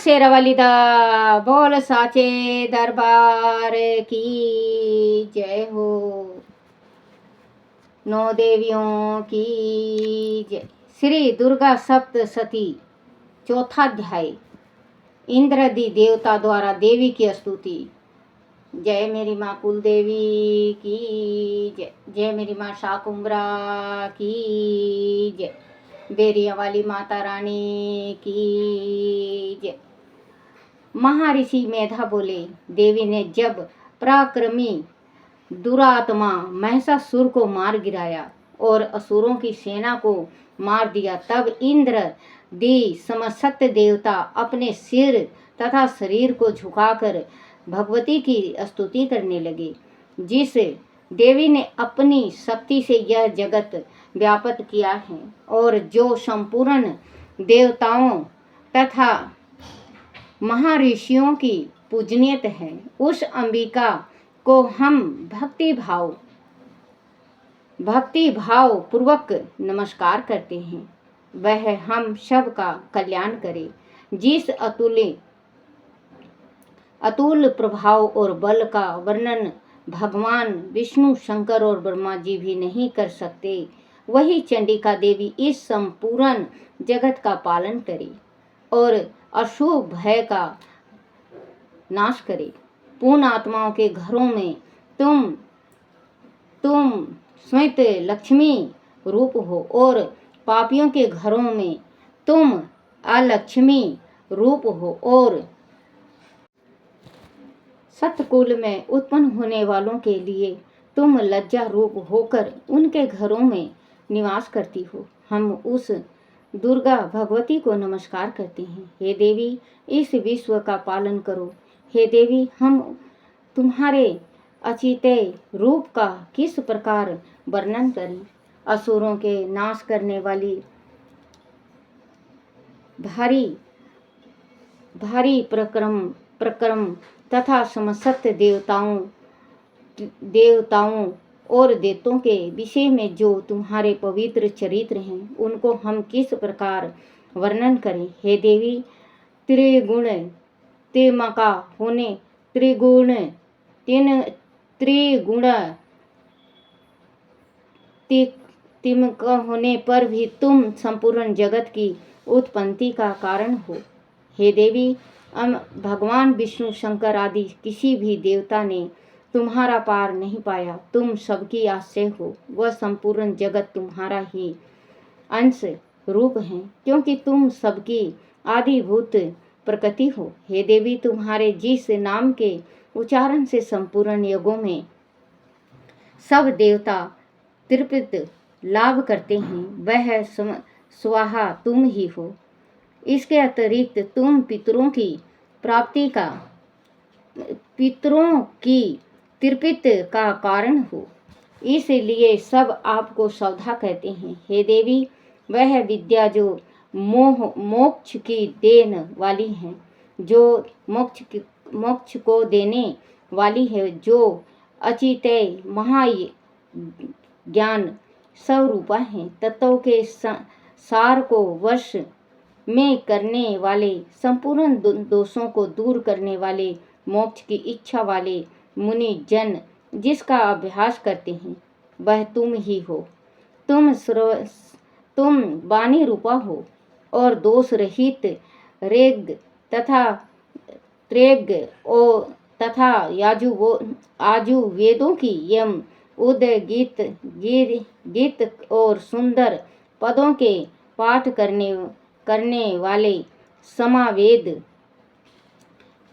शेरवाली दा बोल साचे दरबार की जय हो। नौ देवियों की जय। श्री दुर्गा सप्तशती चौथा अध्याय। इंद्रदी देवता द्वारा देवी की स्तुति। जय मेरी माँ कुल देवी की जय। जय मेरी माँ शाकुंभरा की जय। बेरिया वाली माता रानी की जय। महर्षि मेधा बोले, देवी ने जब पराक्रमी दुरात्मा महिषासुर को मार गिराया और असुरों की सेना को मार दिया, तब इंद्र दी समस्त देवता अपने सिर तथा शरीर को झुकाकर भगवती की स्तुति करने लगे। जिस देवी ने अपनी शक्ति से यह जगत व्याप्त किया है और जो संपूर्ण देवताओं तथा महर्षियों की पूजनीयत है, उस अंबिका को हम भक्ति भाव पूर्वक नमस्कार करते हैं। वह हम सब का कल्याण करे। जिस अतुल प्रभाव और बल का वर्णन भगवान विष्णु, शंकर और ब्रह्मा जी भी नहीं कर सकते, वही चंडिका देवी इस संपूर्ण जगत का पालन करे और अशुभ भय का नाश करे। पूर्ण आत्माओं के घरों में तुम स्वयं लक्ष्मी रूप हो और पापियों के घरों में तुम अलक्ष्मी रूप हो और सतकुल में उत्पन्न होने वालों के लिए तुम लज्जा रूप होकर उनके घरों में निवास करती हो। हम उस दुर्गा भगवती को नमस्कार करते हैं। हे देवी, इस विश्व का पालन करो। हे देवी, हम तुम्हारे अचिंत्य रूप का किस प्रकार वर्णन करें। असुरों के नाश करने वाली भारी प्रक्रम तथा समस्त देवताओं और देवताओं के विषय में जो तुम्हारे पवित्र चरित्र हैं, उनको हम किस प्रकार वर्णन करें। हे देवी, त्रिगुणात्मिका होने पर भी तुम संपूर्ण जगत की उत्पत्ति का कारण हो। हे देवी, भगवान विष्णु, शंकर आदि किसी भी देवता ने तुम्हारा पार नहीं पाया। तुम सबकी आश्रय हो। वह संपूर्ण जगत तुम्हारा ही अंश रूप है, क्योंकि तुम सबकी आदिभूत प्रकृति हो। हे देवी, तुम्हारे जिस नाम के उच्चारण से संपूर्ण युगों में सब देवता तृप्ति लाभ करते हैं, वह स्वाहा तुम ही हो। इसके अतिरिक्त तुम पितरों की तृप्ति का कारण हो, इसलिए सब आपको सौधा कहते हैं। हे देवी, वह विद्या जो मोक्ष की देन वाली है, जो मोक्ष को देने वाली है, जो अचिंत्य महाज्ञान स्वरूपा है, तत्वों के सार को वश में करने वाले, संपूर्ण दोषों को दूर करने वाले, मोक्ष की इच्छा वाले मुनि जन जिसका अभ्यास करते हैं, वह तुम ही हो। तुम वाणी रूपा हो और दोष रहित ऋग तथा तथा आजु वेदों की यम गीत और सुंदर पदों के पाठ करने वाले समावेद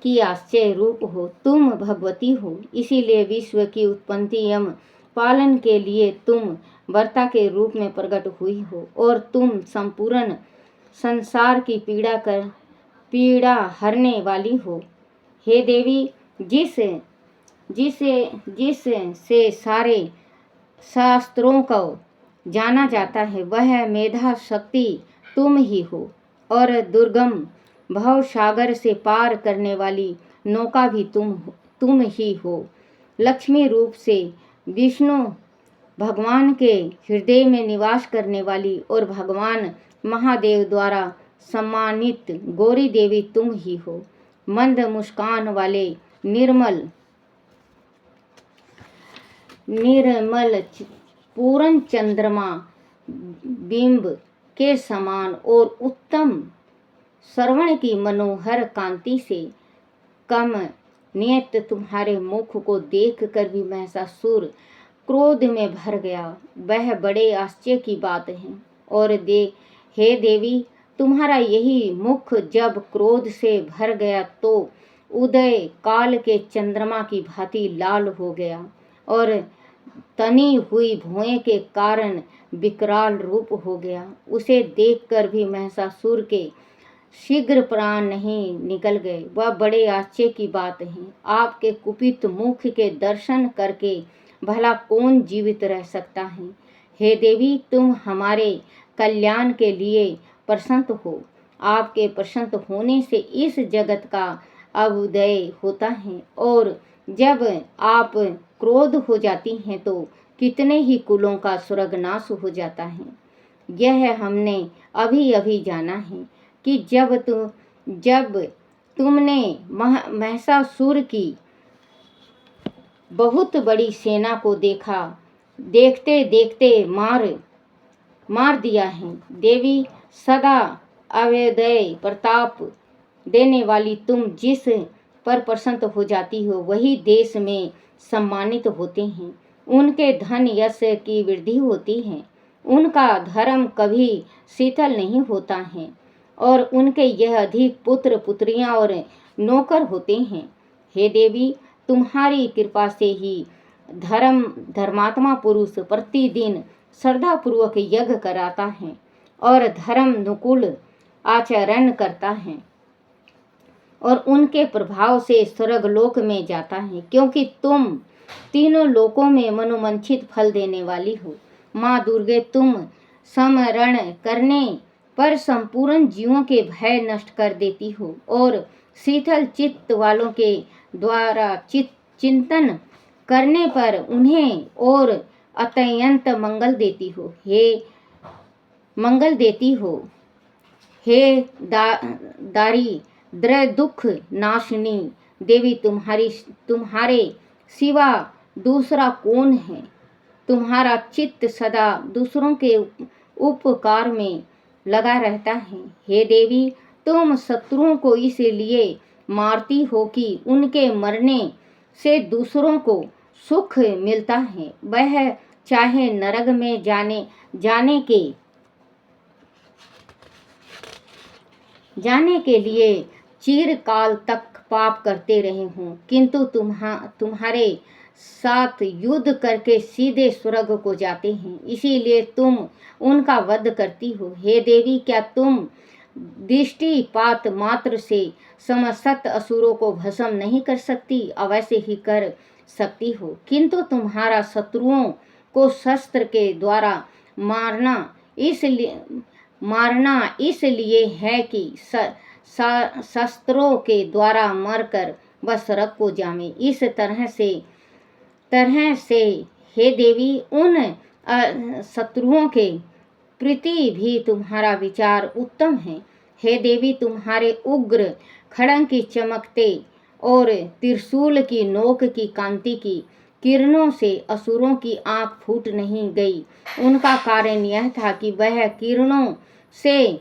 की आश्चर्य रूप हो। तुम भगवती हो, इसीलिए विश्व की उत्पत्ति एवं पालन के लिए तुम वर्ता के रूप में प्रकट हुई हो और तुम संपूर्ण संसार की पीड़ा हरने वाली हो। हे देवी, जिससे सारे शास्त्रों को जाना जाता है, वह मेधा शक्ति तुम ही हो और दुर्गम भव सागर से पार करने वाली नौका भी तुम ही हो। लक्ष्मी रूप से विष्णु भगवान के हृदय में निवास करने वाली और भगवान महादेव द्वारा सम्मानित गौरी देवी तुम ही हो। मंद मुस्कान वाले निर्मल निर्मल पूर्ण चंद्रमा बिंब के समान और उत्तम श्रवण की मनोहर कांति से कम नियत तुम्हारे मुख को देखकर भी महिषासुर क्रोध में भर गया। वह बड़े आश्चर्य की बात है। और हे देवी, तुम्हारा यही मुख जब क्रोध से भर गया तो उदय काल के चंद्रमा की भांति लाल हो गया और तनी हुई भुएं के कारण विकराल रूप हो गया। उसे देखकर भी महिषासुर के शीघ्र प्राण नहीं निकल गए। वह बड़े आश्चर्य की बात है। आपके कुपित मुख के दर्शन करके भला कौन जीवित रह सकता है। हे देवी, तुम हमारे कल्याण के लिए प्रसन्न हो। आपके प्रसन्न होने से इस जगत का अभ्युदय होता है और जब आप क्रोध हो जाती हैं तो कितने ही कुलों का स्वर्गनाश हो जाता है। यह हमने अभी अभी जाना है कि जब तुमने महिषासुर की बहुत बड़ी सेना को देखते देखते मार दिया है। देवी, सदा अवैधय प्रताप देने वाली तुम जिस पर प्रसन्न हो जाती हो वही देश में सम्मानित होते हैं। उनके धन यश की वृद्धि होती है। उनका धर्म कभी शीतल नहीं होता है और उनके यह अधिक पुत्र पुत्रियां और नौकर होते हैं। हे देवी, तुम्हारी कृपा से ही धर्मात्मा पुरुष प्रतिदिन श्रद्धापूर्वक यज्ञ कराता है और धर्म अनुकूल आचरण करता है और उनके प्रभाव से स्वर्गलोक में जाता है, क्योंकि तुम तीनों लोकों में मनोवांछित फल देने वाली हो। माँ दुर्गे, तुम स्मरण करने पर संपूर्ण जीवों के भय नष्ट कर देती हो और शीतल चित्त वालों के द्वारा चिंतन करने पर उन्हें और अत्यंत मंगल देती हो। हे दारिद्र्य दुख नाशिनी देवी, तुम्हारे सिवा दूसरा कौन है। तुम्हारा चित्त सदा दूसरों के उपकार में लगा रहता है। हे देवी, तुम शत्रुओं को इसलिए मारती हो कि उनके मरने से दूसरों को सुख मिलता है। वह चाहे नरक में जाने के लिए चिरकाल तक पाप करते रहे हों, किंतु तुम्हारे साथ युद्ध करके सीधे स्वर्ग को जाते हैं। इसीलिए तुम उनका वध करती हो। हे देवी, क्या तुम दृष्टिपात मात्र से समस्त असुरों को भस्म नहीं कर सकती? अवश्य ही कर सकती हो, किंतु तुम्हारा शत्रुओं को शस्त्र के द्वारा मारना इसलिए है कि शस्त्रों के द्वारा मरकर वह स्वर्ग को जामे। इस तरह से हे देवी, उन शत्रुओं के प्रति भी तुम्हारा विचार उत्तम है। हे देवी, तुम्हारे उग्र खड्ग की चमकते और त्रिशूल की नोक की कांति की किरणों से असुरों की आंख फूट नहीं गई। उनका कारण यह था कि वह किरणों से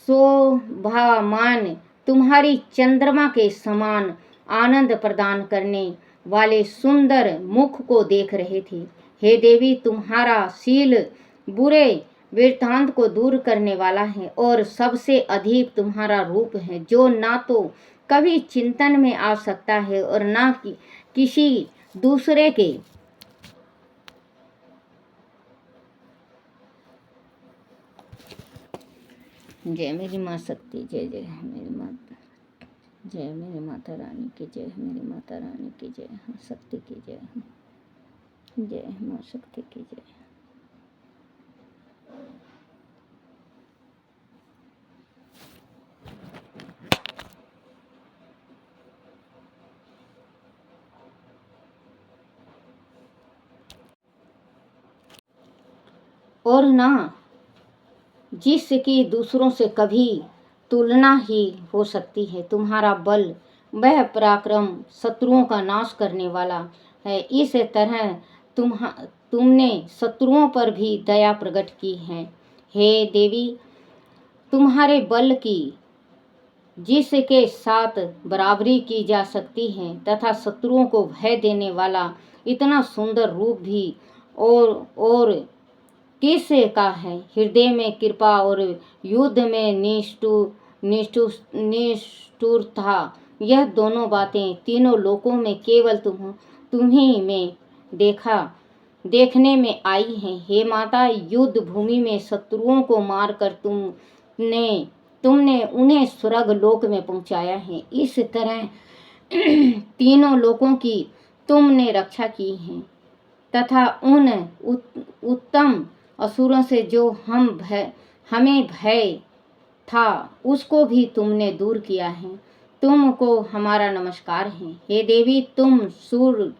शोभामान तुम्हारी चंद्रमा के समान आनंद प्रदान करने वाले सुंदर मुख को देख रहे थे। हे देवी, तुम्हारा शील बुरे वृत्तांत को दूर करने वाला है और सबसे अधिक तुम्हारा रूप है, जो ना तो कभी चिंतन में आ सकता है और ना किसी दूसरे के जय मेरी माँ शक्ति, जय जय मेरी माता, जय मेरी माता रानी की जय, मेरी माता रानी की जय, शक्ति की जय, जय माँ शक्ति की जय। और ना जिसकी दूसरों से कभी तुलना ही हो सकती है। तुम्हारा बल, वह पराक्रम शत्रुओं का नाश करने वाला है। इस तरह तुमने शत्रुओं पर भी दया प्रकट की है। हे देवी, तुम्हारे बल की जिसके साथ बराबरी की जा सकती है तथा शत्रुओं को भय देने वाला इतना सुंदर रूप भी और किस का है। हृदय में कृपा और युद्ध में निष्ठुरता, यह दोनों बातें तीनों लोकों में केवल तुम्ही में देखने में आई हैं। हे माता, युद्ध भूमि में शत्रुओं को मारकर तुमने उन्हें स्वर्ग लोक में पहुंचाया है। इस तरह तीनों लोकों की तुमने रक्षा की है तथा उन उत्तम असुरों से जो हमें भय था उसको भी तुमने दूर किया है। तुमको हमारा नमस्कार है। हे देवी, तुम शूल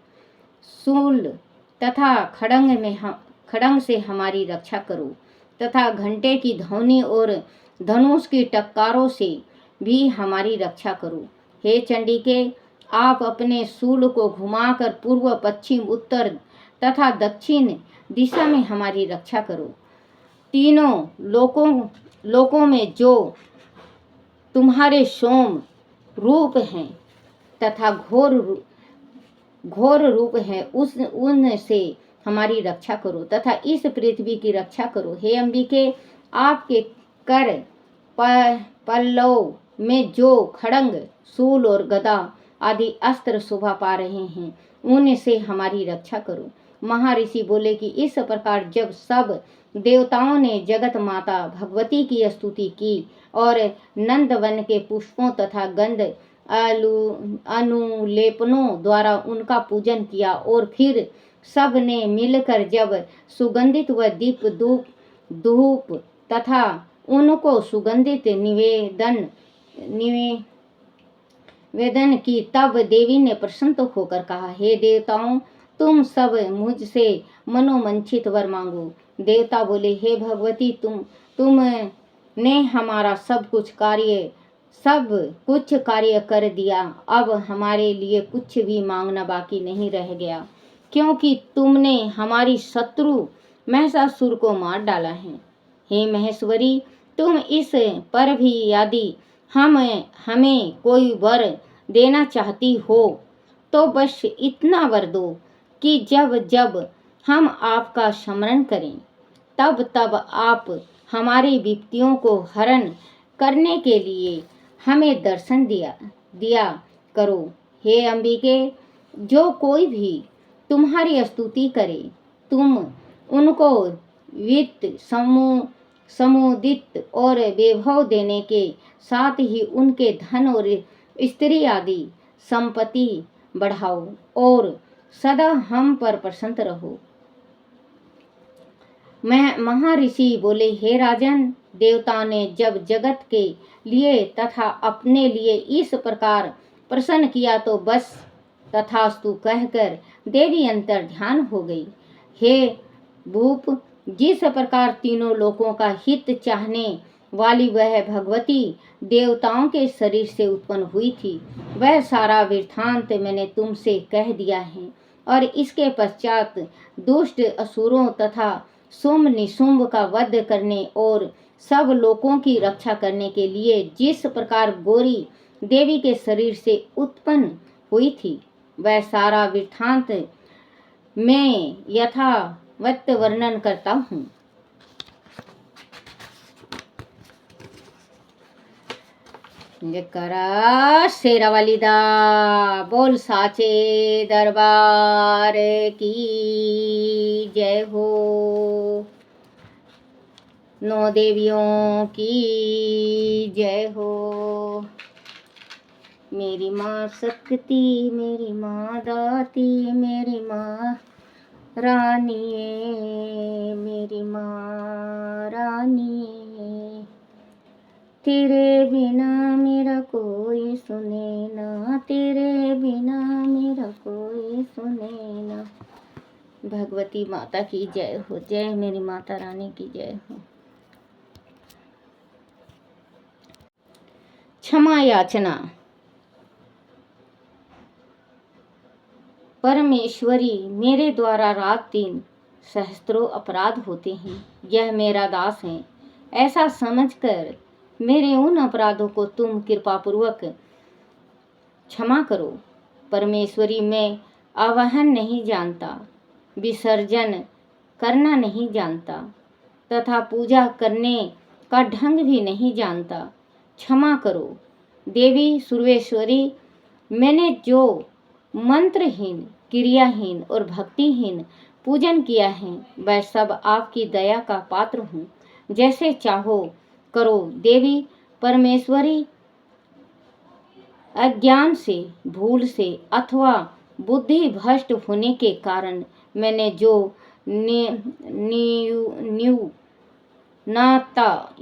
तथा खड़ंग से हमारी रक्षा करो तथा घंटे की ध्वनि और धनुष की टक्कारों से भी हमारी रक्षा करो। हे चंडिके, आप अपने शूल को घुमाकर पूर्व, पश्चिम, उत्तर तथा दक्षिण दिशा में हमारी रक्षा करो। तीनों लोकों में जो तुम्हारे सोम रूप हैं तथा घोर रूप है उनसे हमारी रक्षा करो तथा इस पृथ्वी की रक्षा करो। हे अंबिके, आपके कर पल्लव में जो खड़ंग, शूल और गदा आदि अस्त्र शोभा पा रहे हैं उनसे हमारी रक्षा करो। महर्षि बोले कि इस प्रकार जब सब देवताओं ने जगत माता भगवती की स्तुति की और नंदवन के पुष्पों तथा गंध अनुलेपनों द्वारा उनका पूजन किया और फिर सब ने मिलकर जब सुगंधित व दीप धूप तथा उनको सुगंधित निवेदन की, तब देवी ने प्रसन्न होकर कहा, हे देवताओं, तुम सब मुझसे मनोमंचित वर मांगो। देवता बोले, हे भगवती, तुमने हमारा सब कुछ कार्य कर दिया। अब हमारे लिए कुछ भी मांगना बाकी नहीं रह गया, क्योंकि तुमने हमारी शत्रु महिषासुर को मार डाला है। हे महेश्वरी, तुम इस पर भी यदि हमें कोई वर देना चाहती हो तो बस इतना वर दो कि जब जब हम आपका स्मरण करें तब तब आप हमारी विपत्तियों को हरण करने के लिए हमें दर्शन दिया करो। हे अंबिके, जो कोई भी तुम्हारी स्तुति करे तुम उनको वित्त, समुदित और वैभव देने के साथ ही उनके धन और स्त्री आदि संपत्ति बढ़ाओ और सदा हम पर प्रसन्न रहो। महर्षि बोले, हे राजन, देवता ने जब जगत के लिए तथा अपने लिए इस प्रकार प्रसन्न किया तो बस तथास्तु कहकर देवी अंतर ध्यान हो गई। हे भूप, जिस प्रकार तीनों लोकों का हित चाहने वाली वह भगवती देवताओं के शरीर से उत्पन्न हुई थी, वह सारा वृत्तांत मैंने तुमसे कह दिया है। और इसके पश्चात दुष्ट असुरों तथा शुंभ निशुंभ का वध करने और सब लोकों की रक्षा करने के लिए जिस प्रकार गौरी देवी के शरीर से उत्पन्न हुई थी, वह सारा वृत्तांत मैं यथावत वर्णन करता हूँ। जयकारा शेरावाली दा, बोल साचे दरबार की जय हो। नौ देवियों की जय हो। मेरी माँ शक्ति, मेरी माँ दाती, मेरी माँ रानी, मेरी माँ रानी। तेरे बिना मेरा कोई सुने ना, तेरे बिना मेरा कोई सुने ना। भगवती माता की जय हो। जय मेरी माता रानी की जय हो। क्षमा याचना। परमेश्वरी, मेरे द्वारा रात दिन सहस्त्रों अपराध होते हैं, यह मेरा दास है। ऐसा समझकर मेरे उन अपराधों को तुम कृपापूर्वक क्षमा करो। परमेश्वरी, मैं आवाहन नहीं जानता, विसर्जन करना नहीं जानता तथा पूजा करने का ढंग भी नहीं जानता। क्षमा करो। देवी सुरवेश्वरी, मैंने जो मंत्रहीन, क्रियाहीन और भक्तिहीन पूजन किया है वह सब आपकी दया का पात्र हूँ। जैसे चाहो करो। देवी परमेश्वरी, अज्ञान से, भूल से अथवा बुद्धि भ्रष्ट होने के कारण मैंने जो न्यूनता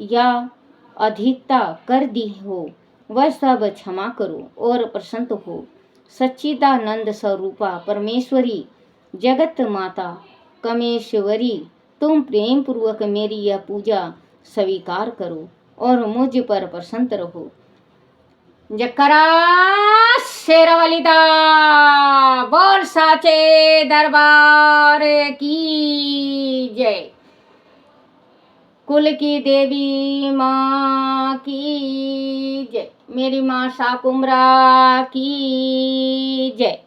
या अधिकता कर दी हो वह सब क्षमा करो और प्रसन्न हो। सच्चिदानंद स्वरूपा परमेश्वरी, जगत माता कमेश्वरी, तुम प्रेम पूर्वक मेरी यह पूजा स्वीकार करो और मुझ पर प्रसन्न रहो। जकरा शेरवाली दा, बोल साचे दरबार की जय। कुल की देवी माँ की जय। मेरी माँ शाकुम्भरा की जय।